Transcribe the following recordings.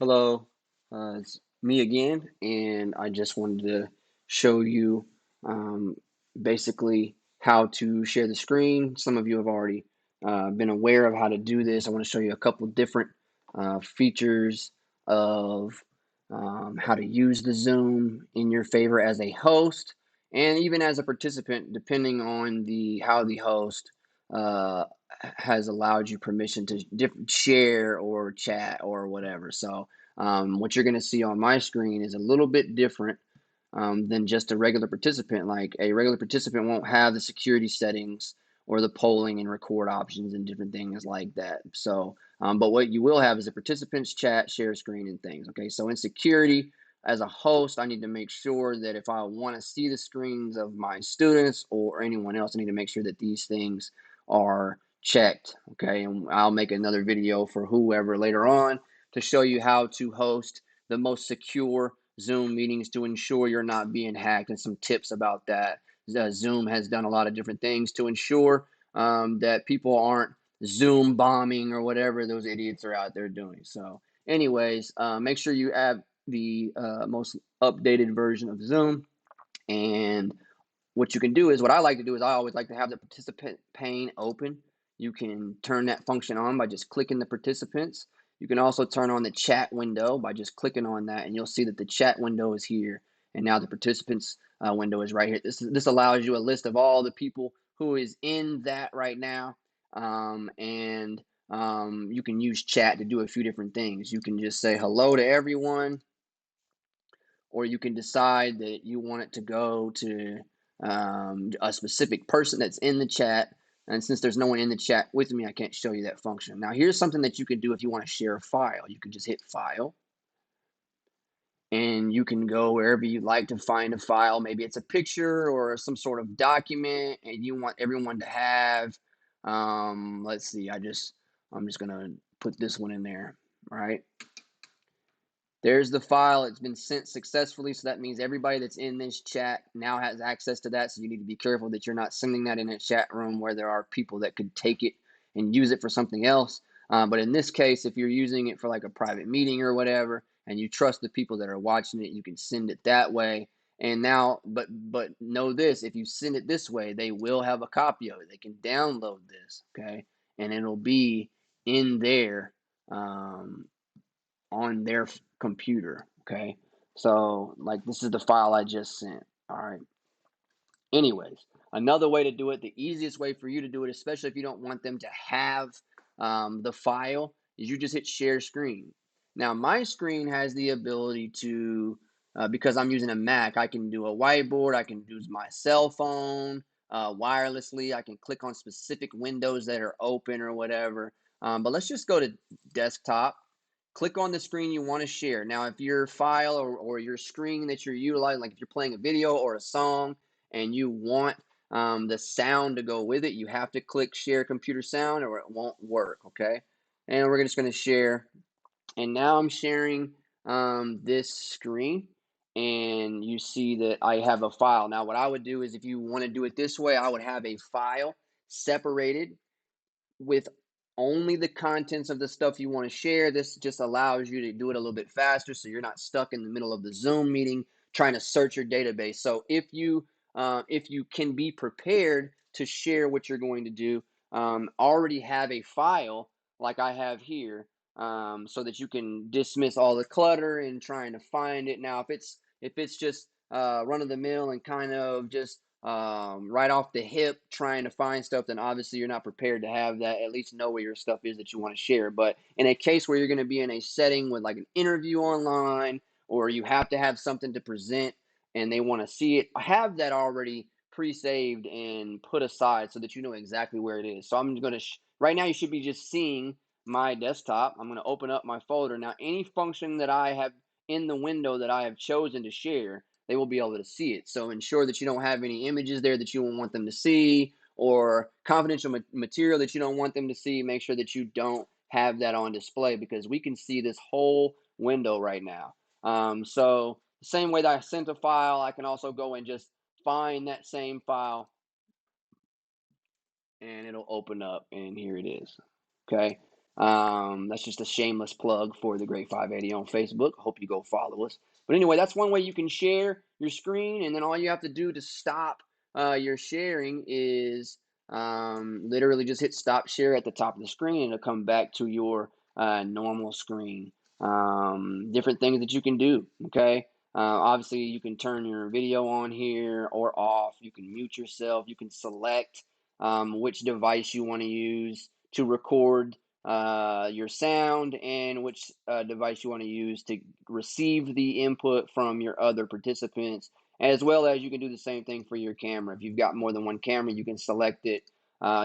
Hello, it's me again, and I just wanted to show you um, basically how to share the screen. Some of you have already been aware of how to do this. I want to show you a couple different features of how to use the Zoom in your favor as a host and even as a participant, depending on the how the host uh, has allowed you permission to share or chat or whatever. So what you're going to see on my screen is a little bit different than just a regular participant. Like a regular participant won't have the security settings or the polling and record options and different things like that. So, but what you will have is a participants chat, share screen, and things. Okay, so in security, as a host, I need to make sure that if I want to see the screens of my students or anyone else, I need to make sure that these things are checked. Okay, and I'll make another video for whoever later on to show you how to host the most secure Zoom meetings to ensure you're not being hacked and some tips about that. Zoom has done a lot of different things to ensure that people aren't Zoom bombing or whatever those idiots are out there doing. So, anyways, make sure you have the most updated version of Zoom. And what you can do is what I like to do is I always like to have the participant pane open. You can turn that function on by just clicking the participants. You can also turn on the chat window by just clicking on that, and you'll see that the chat window is here, and now the participants window is right here. This allows you a list of all the people who is in that right now, and you can use chat to do a few different things. You can just say hello to everyone, or you can decide that you want it to go to a specific person that's in the chat. And since there's no one in the chat with me, I can't show you that function. Now, here's something that you can do if you want to share a file. You can just hit File, and you can go wherever you'd like to find a file. Maybe it's a picture or some sort of document, and you want everyone to have. Let's see. I'm just gonna put this one in there. All right. There's the file. It's been sent successfully. So that means everybody that's in this chat now has access to that. So you need to be careful that you're not sending that in a chat room where there are people that could take it and use it for something else. But in this case, if you're using it for like a private meeting or whatever, and you trust the people that are watching it, you can send it that way. And now, but know this: if you send it this way, they will have a copy of it. They can download this, okay, and it'll be in there on their computer. Okay. So, like, this is the file I just sent. All right. Anyways, another way to do it, the easiest way for you to do it, especially if you don't want them to have the file, is you just hit share screen. Now, my screen has the ability to, because I'm using a Mac, I can do a whiteboard, I can use my cell phone wirelessly, I can click on specific windows that are open or whatever. But let's just go to desktop. Click on the screen you want to share. Now, if your file or your screen that you're utilizing, like if you're playing a video or a song and you want the sound to go with it, you have to click share computer sound or it won't work, okay? And we're just going to share. And now I'm sharing this screen and you see that I have a file. Now, what I would do is if you want to do it this way, I would have a file separated with only the contents of the stuff you want to share. This just allows you to do it a little bit faster so you're not stuck in the middle of the Zoom meeting trying to search your database. So if you can be prepared to share what you're going to do, already have a file like I have here, so that you can dismiss all the clutter and trying to find it. Now, if it's just run of the mill and kind of just right off the hip trying to find stuff, then obviously you're not prepared to have that. At least know where your stuff is that you want to share. But in a case where you're going to be in a setting with like an interview online, or you have to have something to present and they want to see it, have that already pre-saved and put aside so that you know exactly where it is. So I'm going to right now you should be just seeing my desktop. I'm going to open up my folder. Now, any function that I have in the window that I have chosen to share, they will be able to see it. So ensure that you don't have any images there that you don't want them to see, or confidential material that you don't want them to see. Make sure that you don't have that on display because we can see this whole window right now. So the same way that I sent a file, I can also go and just find that same file and it'll open up and here it is. Okay. That's just a shameless plug for the Great 580 on Facebook. Hope you go follow us. But anyway, that's one way you can share your screen, and then all you have to do to stop your sharing is literally just hit stop share at the top of the screen, and it'll come back to your normal screen. Different things that you can do. Okay. Obviously, you can turn your video on here or off. You can mute yourself. You can select which device you want to use to record your sound, and which device you want to use to receive the input from your other participants, as well as you can do the same thing for your camera. If you've got more than one camera, you can select it.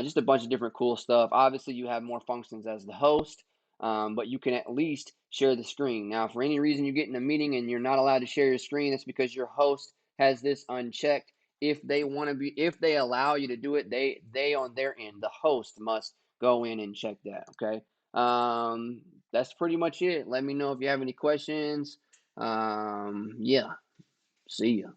Just a bunch of different cool stuff. Obviously, you have more functions as the host, but you can at least share the screen. Now, if for any reason you get in a meeting and you're not allowed to share your screen, that's because your host has this unchecked. If they allow you to do it, they on their end, the host must go in and check that. Okay. That's pretty much it. Let me know if you have any questions. Yeah. See ya.